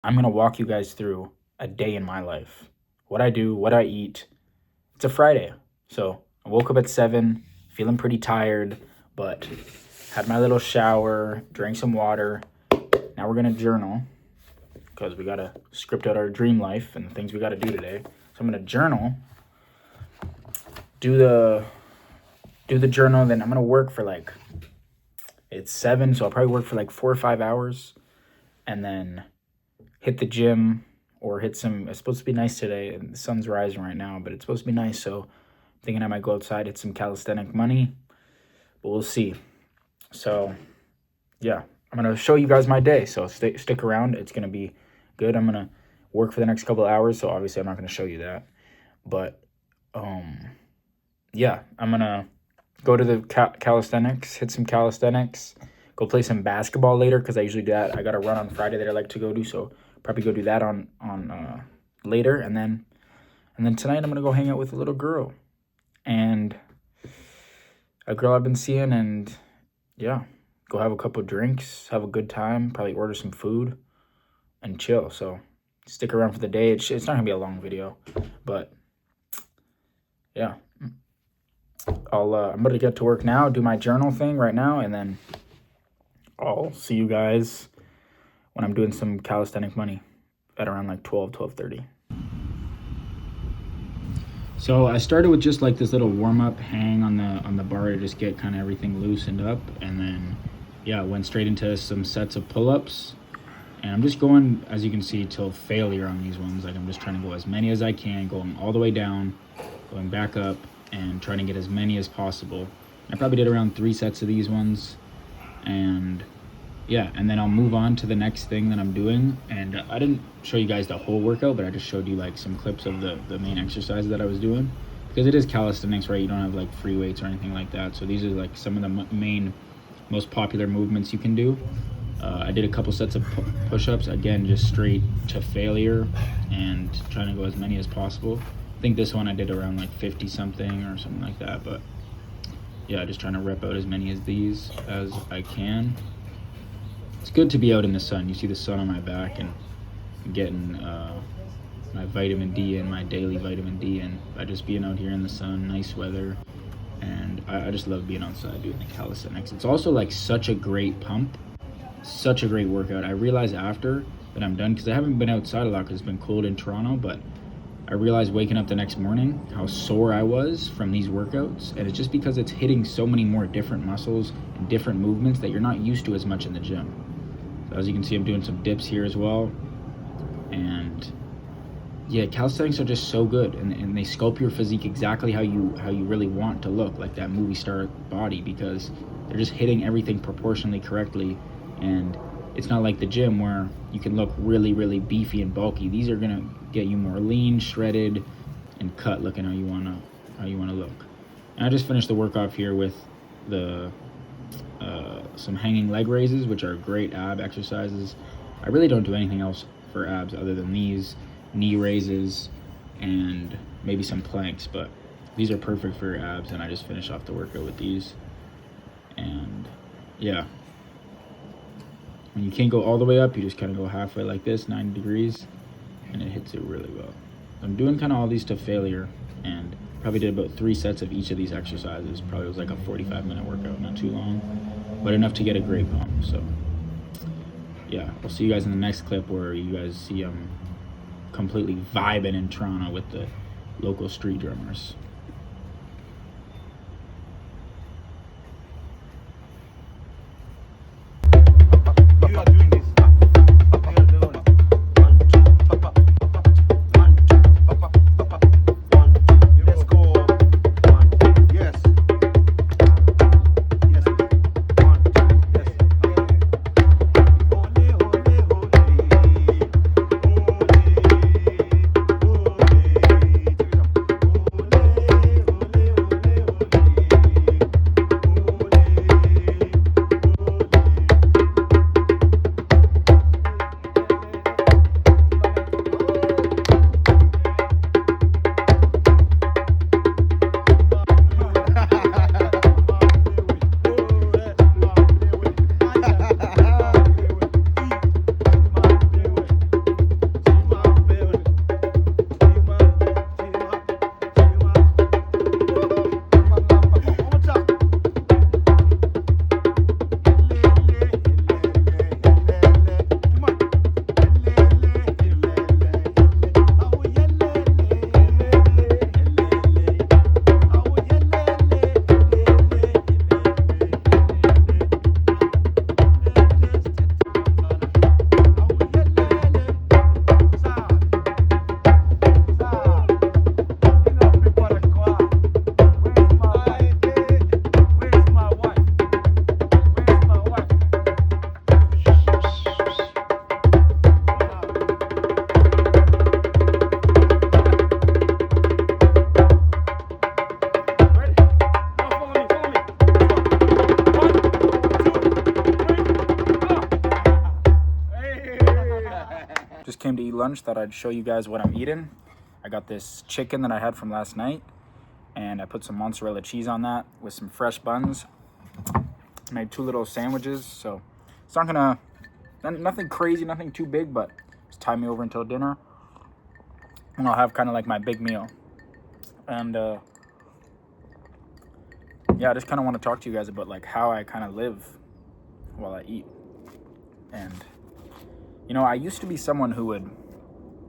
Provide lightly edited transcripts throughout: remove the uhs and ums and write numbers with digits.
I'm going to walk you guys through a day in my life. What I do, what I eat. It's a Friday. So I woke up at 7, feeling pretty tired, but had my little shower, drank some water. Now we're going to journal because we got to script out our dream life and the things we got to do today. So I'm going to journal, do the journal, then I'm going to work for it's 7, so I'll probably work for 4 or 5 hours and then hit the gym or hit some. It's supposed to be nice today, and the sun's rising right now, but it's supposed to be nice, so I'm thinking I might go outside, hit some calisthenic money, but we'll see. So yeah, I'm gonna show you guys my day, so stick around. It's gonna be good. I'm gonna work for the next couple of hours, so obviously I'm not gonna show you that, but yeah, I'm gonna go to the calisthenics, hit some calisthenics, go play some basketball later because I usually do that. I got a run on Friday that I like to go do, so probably go do that on later, and then tonight I'm gonna go hang out with a little girl and a girl I've been seeing, and yeah, go have a couple drinks, have a good time, probably order some food and chill. So stick around for the day. It's not gonna be a long video, but yeah. I'm gonna get to work now, do my journal thing right now, and then I'll see you guys when I'm doing some calisthenic money at around 12:30. So I started with just this little warm-up hang on the bar to just get kind of everything loosened up, and then yeah, went straight into some sets of pull-ups, and I'm just going, as you can see, till failure on these ones. I'm just trying to go as many as I can, going all the way down, going back up, and trying to get as many as possible. I probably did around 3 sets of these ones, and yeah, and then I'll move on to the next thing that I'm doing. And I didn't show you guys the whole workout, but I just showed you some clips of the main exercises that I was doing, because it is calisthenics, right? You don't have free weights or anything like that, so these are some of the main, most popular movements you can do. I did a couple sets of push-ups, again just straight to failure and trying to go as many as possible. I think this one I did around 50 something or something like that, but yeah, just trying to rep out as many of these as I can. It's good to be out in the sun. You see the sun on my back, and I'm getting my vitamin D and my daily vitamin D, and by just being out here in the sun, nice weather, and I just love being outside doing the calisthenics. It's also such a great pump, such a great workout. I realize after that I'm done, because I haven't been outside a lot because it's been cold in Toronto, but I realized waking up the next morning how sore I was from these workouts, and it's just because it's hitting so many more different muscles and different movements that you're not used to as much in the gym. So as you can see, I'm doing some dips here as well, and yeah, calisthenics are just so good, and they sculpt your physique exactly how you really want to look, like that movie star body, because they're just hitting everything proportionally correctly. And it's not like the gym where you can look really, really beefy and bulky. These are gonna get you more lean, shredded, and cut, looking how you wanna look. And I just finished the work off here with the some hanging leg raises, which are great ab exercises. I really don't do anything else for abs other than these, knee raises, and maybe some planks, but these are perfect for abs, and I just finished off the workout with these. And yeah, when you can't go all the way up, you just kind of go halfway like this, 90 degrees, and it hits it really well. I'm doing kind of all these to failure, and probably did about 3 sets of each of these exercises. Probably was a 45-minute workout, not too long, but enough to get a great pump. So yeah, I'll see you guys in the next clip where you guys see completely vibing in Toronto with the local street drummers. came to eat lunch. Thought I'd show you guys what I'm eating. I got this chicken that I had from last night, and I put some mozzarella cheese on that with some fresh buns. Made 2 little sandwiches, so it's not gonna, nothing crazy, nothing too big, but just tie me over until dinner, and I'll have kind of like my big meal. And yeah, I just kind of want to talk to you guys about like how I kind of live while I eat. And you know, I used to be someone who would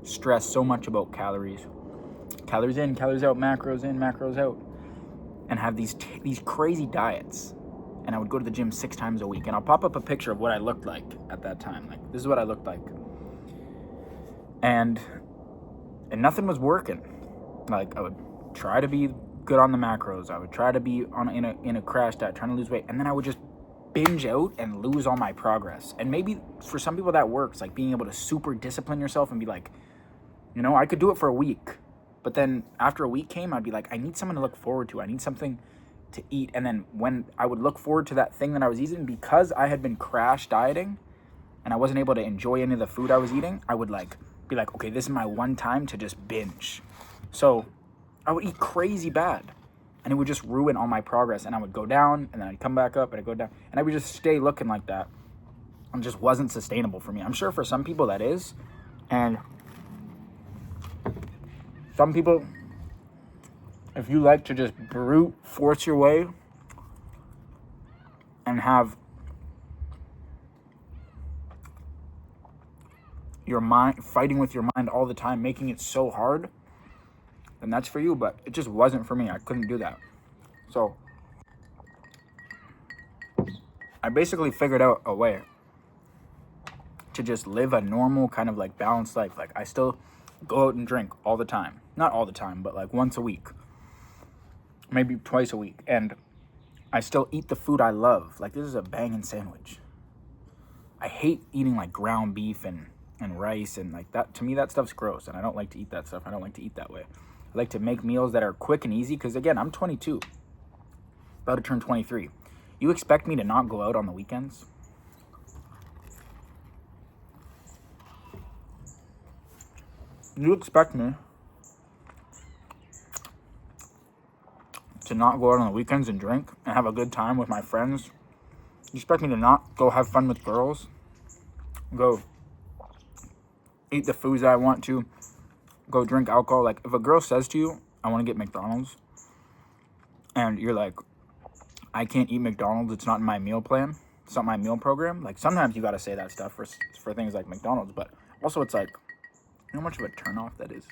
stress so much about calories in, calories out, macros in, macros out, and have these crazy diets. And I would go to the gym 6 times a week, and I'll pop up a picture of what I looked like at that time. Like, this is what I looked like, and nothing was working. Like, I would try to be good on the macros. I would try to be in a crash diet, trying to lose weight, and then I would just binge out and lose all my progress. And maybe for some people that works, like being able to super discipline yourself and be like, you know, I could do it for a week, but then after a week came, I'd be like, I need something to look forward to. I need something to eat. And then when I would look forward to that thing that I was eating, because I had been crash dieting and I wasn't able to enjoy any of the food I was eating, I would like be like, okay, this is my one time to just binge. So I would eat crazy bad, and it would just ruin all my progress. And I would go down, and then I'd come back up, and I'd go down, and I would just stay looking like that. It just wasn't sustainable for me. I'm sure for some people that is, and some people, if you like to just brute force your way and have your mind fighting with your mind all the time, making it so hard, then that's for you. But it just wasn't for me. I couldn't do that. So I basically figured out a way to just live a normal kind of like balanced life. Like, I still go out and drink all the time. Not all the time, but like once a week, maybe twice a week. And I still eat the food I love. Like, this is a banging sandwich. I hate eating like ground beef and rice and like that. To me, that stuff's gross, and I don't like to eat that stuff. I don't like to eat that way. I like to make meals that are quick and easy, because again, I'm 22, about to turn 23. You expect me to not go out on the weekends? You expect me to not go out on the weekends and drink and have a good time with my friends? You expect me to not go have fun with girls? Go eat the foods that I want to? Go drink alcohol? Like, if a girl says to you, I want to get McDonald's, and you're like, I can't eat McDonald's, it's not in my meal plan, it's not my meal program. Like, sometimes you got to say that stuff for things like McDonald's, but also it's like, you know how much of a turnoff that is?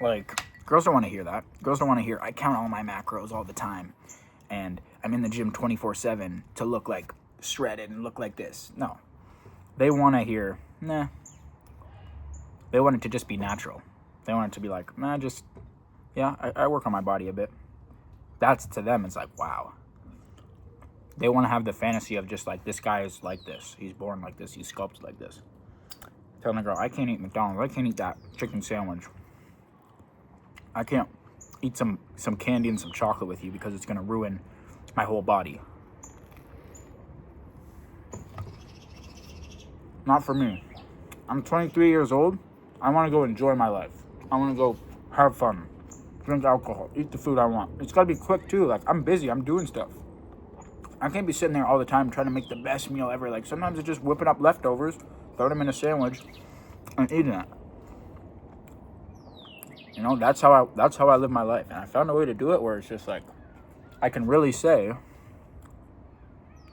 Like, girls don't want to hear that. Girls don't want to hear, I count all my macros all the time, and I'm in the gym 24/7 to look like shredded and look like this. No. They want to hear, nah. They want it to just be natural. They want it to be like, nah, just, yeah, I work on my body a bit. That's, to them, it's like, wow. They want to have the fantasy of just like, this guy is like this. He's born like this. He's sculpted like this. Telling a girl, I can't eat McDonald's. I can't eat that chicken sandwich. I can't eat some candy and some chocolate with you because it's going to ruin my whole body. Not for me. I'm 23 years old. I want to go enjoy my life. I want to go have fun, drink alcohol, eat the food I want. It's got to be quick too. Like, I'm busy. I'm doing stuff. I can't be sitting there all the time trying to make the best meal ever. Like, sometimes it's just whipping up leftovers, throw them in a sandwich, and eating it. You know, that's how I live my life. And I found a way to do it where it's just like, I can really say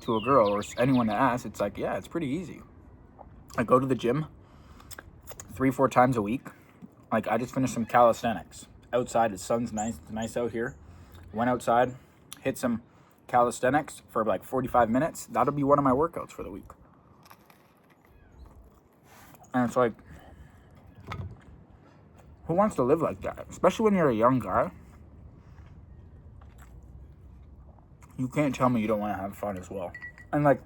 to a girl or anyone that asks, it's like, yeah, it's pretty easy. I go to the gym 3-4 times a week. Like, I just finished some calisthenics outside. The sun's nice. It's nice out here. Went outside, hit some calisthenics for like 45 minutes. That'll be one of my workouts for the week. And it's like, who wants to live like that? Especially when you're a young guy. You can't tell me you don't want to have fun as well. And like,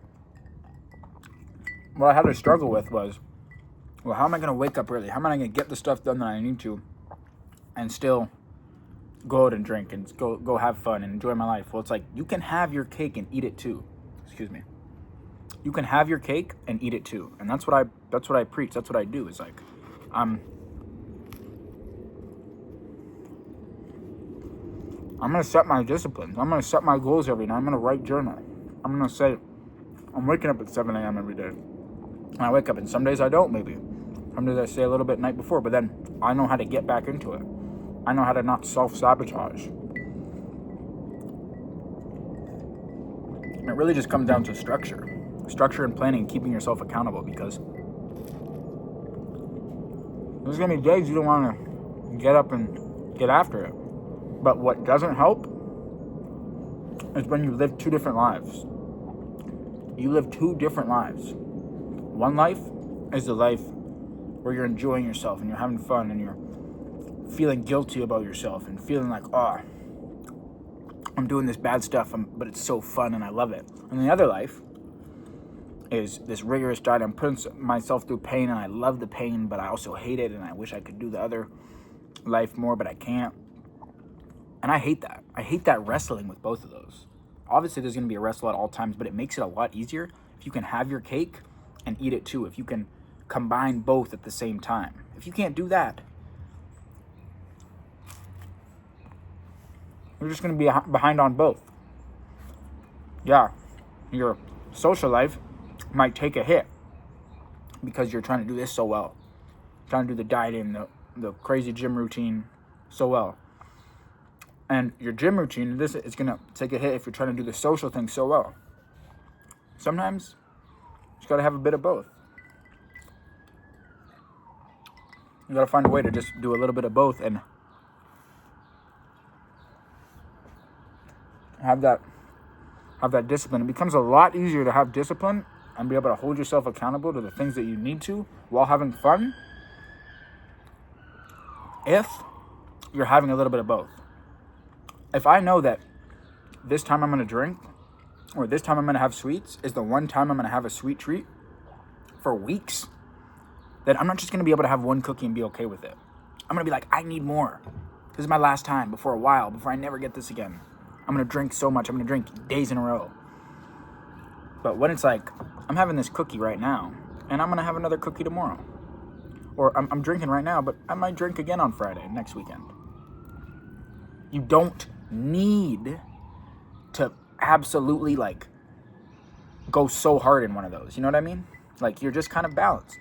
what I had to struggle with was, well, how am I going to wake up early? How am I going to get the stuff done that I need to and still go out and drink and go have fun and enjoy my life? Well, it's like, you can have your cake and eat it too. Excuse me. You can have your cake and eat it too. And that's what I preach. That's what I do. It's like, I'm going to set my disciplines. I'm going to set my goals every night. I'm going to write journal. I'm going to say, I'm waking up at 7 a.m. every day. And I wake up, and some days I don't, maybe. Some days I stay a little bit night before, but then I know how to get back into it. I know how to not self-sabotage. It really just comes down to structure. Structure and planning, keeping yourself accountable, because there's going to be days you don't want to get up and get after it. But what doesn't help is when you live two different lives. You live two different lives. One life is the life where you're enjoying yourself and you're having fun and you're feeling guilty about yourself and feeling like, oh, I'm doing this bad stuff, but it's so fun and I love it. And the other life is this rigorous diet. I'm putting myself through pain and I love the pain, but I also hate it and I wish I could do the other life more, but I can't. And I hate that. I hate that wrestling with both of those. Obviously, there's going to be a wrestle at all times, but it makes it a lot easier if you can have your cake and eat it too. If you can combine both at the same time. If you can't do that, you're just going to be behind on both. Yeah, your social life might take a hit because you're trying to do this so well. Trying to do the dieting, the crazy gym routine so well. And your gym routine, this is going to take a hit if you're trying to do the social thing so well. Sometimes you just got to have a bit of both. You got to find a way to just do a little bit of both and have that discipline. It becomes a lot easier to have discipline and be able to hold yourself accountable to the things that you need to while having fun if you're having a little bit of both. If I know that this time I'm going to drink or this time I'm going to have sweets is the one time I'm going to have a sweet treat for weeks, then I'm not just going to be able to have one cookie and be okay with it. I'm going to be like, I need more. This is my last time before I never get this again. I'm going to drink so much. I'm going to drink days in a row. But when it's like, I'm having this cookie right now and I'm going to have another cookie tomorrow. Or I'm drinking right now, but I might drink again on Friday next weekend. You don't need to absolutely like go so hard in one of those. You know what I mean? Like, you're just kind of balanced.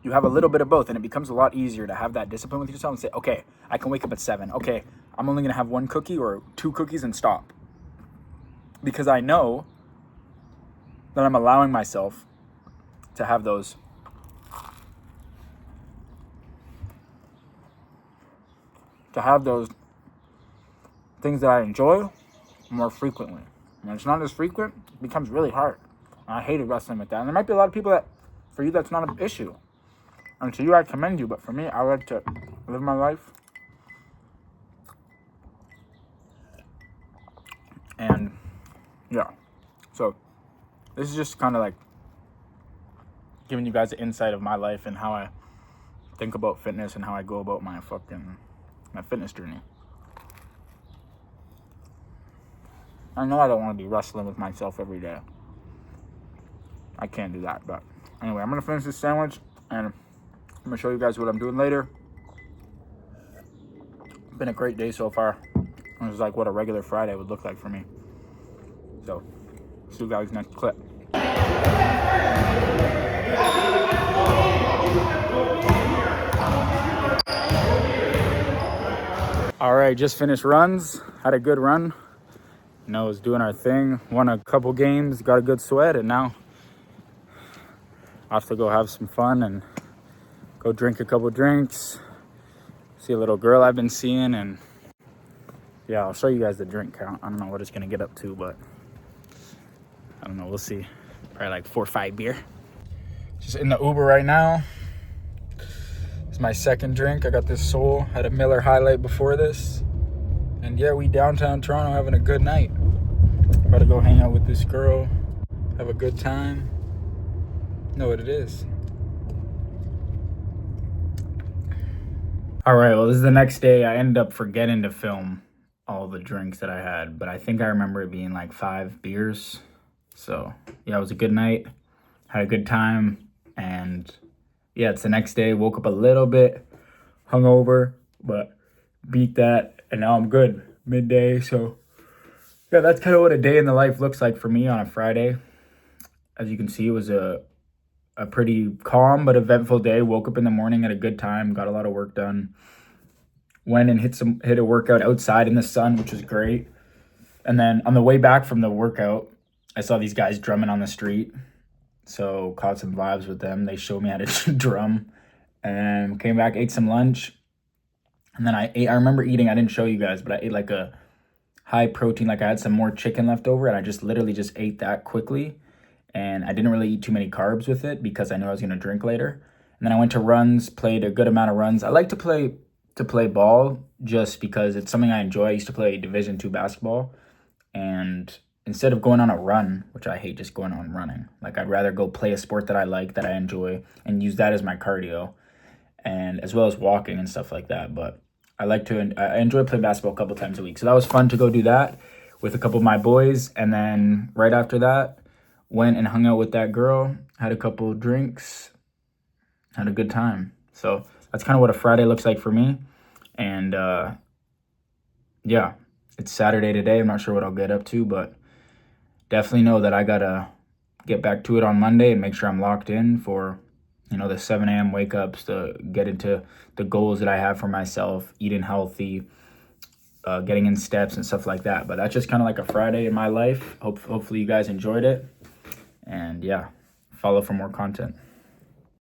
You have a little bit of both, and it becomes a lot easier to have that discipline with yourself and say, okay, I can wake up at 7. Okay, I'm only going to have one cookie or 2 cookies and stop. Because I know that I'm allowing myself to have those things that I enjoy more frequently. When it's not as frequent, it becomes really hard. And I hated wrestling with that. And there might be a lot of people that, for you, that's not an issue. And to you, I commend you. But for me, I like to live my life. And, yeah. So, this is just kind of like giving you guys an insight of my life and how I think about fitness and how I go about my fitness journey. I know I don't want to be wrestling with myself every day. I can't do that, but anyway, I'm going to finish this sandwich and I'm going to show you guys what I'm doing later. It's been a great day so far. This is like what a regular Friday would look like for me. So, see you guys next clip. All right, just finished runs. Had a good run. You know, was doing our thing. Won a couple games, got a good sweat, and now I have to go have some fun and go drink a couple drinks. See a little girl I've been seeing, and yeah, I'll show you guys the drink count. I don't know what it's gonna get up to, but I don't know, we'll see. Probably like 4 or 5 beer. Just in the Uber right now. It's my second drink. I got this Soul. Had a Miller High Life before this. And yeah, we downtown Toronto having a good night. About to go hang out with this girl. Have a good time. Know what it is. All right, well, this is the next day. I ended up forgetting to film all the drinks that I had, but I think I remember it being like 5 beers. So yeah, it was a good night. Had a good time. And yeah, it's the next day. Woke up a little bit hungover, but beat that. And now I'm good. Midday. So yeah, that's kind of what a day in the life looks like for me on a Friday. As you can see, it was a pretty calm but eventful day. Woke up in the morning at a good time, got a lot of work done. Went and hit a workout outside in the sun, which was great. And then on the way back from the workout, I saw these guys drumming on the street. So caught some vibes with them. They showed me how to drum, and came back, ate some lunch. And then I remember eating, I didn't show you guys, but I ate like a high protein, like I had some more chicken left over, and I just literally just ate that quickly. And I didn't really eat too many carbs with it because I knew I was going to drink later. And then I went to runs, played a good amount of runs. I like to play ball just because it's something I enjoy. I used to play Division II basketball, and instead of going on a run, which I hate just going on running, like I'd rather go play a sport that I like, that I enjoy, and use that as my cardio, and as well as walking and stuff like that. But I enjoy playing basketball a couple times a week. So that was fun to go do that with a couple of my boys. And then right after that, went and hung out with that girl, had a couple of drinks, had a good time. So that's kind of what a Friday looks like for me. And yeah, it's Saturday today. I'm not sure what I'll get up to, but definitely know that I gotta get back to it on Monday and make sure I'm locked in for, the 7 a.m. wake ups, to get into the goals that I have for myself, eating healthy, getting in steps and stuff like that. But that's just kind of like a Friday in my life. Hopefully you guys enjoyed it. And yeah, follow for more content.